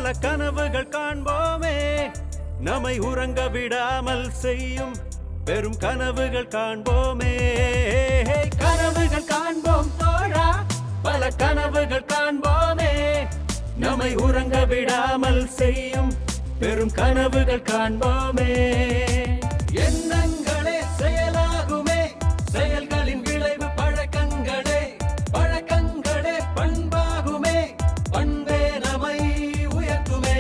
பல கனவுகள் காண்போமே நம்மை உறங்க விடாமல் செய்யும் பெரும் கனவுகள் காண்போமே கனவுகள் காண்போம் தோழா பல கனவுகள் காண்போமே நம்மை உறங்க விடாமல் செய்யும் பெரும் கனவுகள் காண்போமே எண்ணங்களே செயலாகுமே செயல்களின் விளைவு பழக்கங்களே பழக்கங்களே பண்பாகுமே பண்பே நம்மை உயர்த்துமே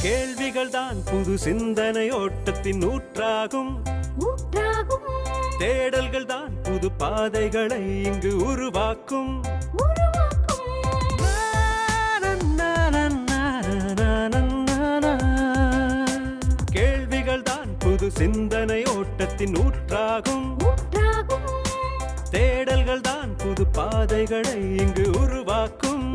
கேள்விகள் தான் புது சிந்தனை ஓட்டத்தின் ஊற்றாகும் தேடல்கள் தான் புது பாதைகளை இங்கு உருவாக்கும் கேள்விகள் தான் புது சிந்தனை ஓட்டத்தின் ஊற்றாகும் தேடல்கள் தான் புது பாதைகளை இங்கு உருவாக்கும்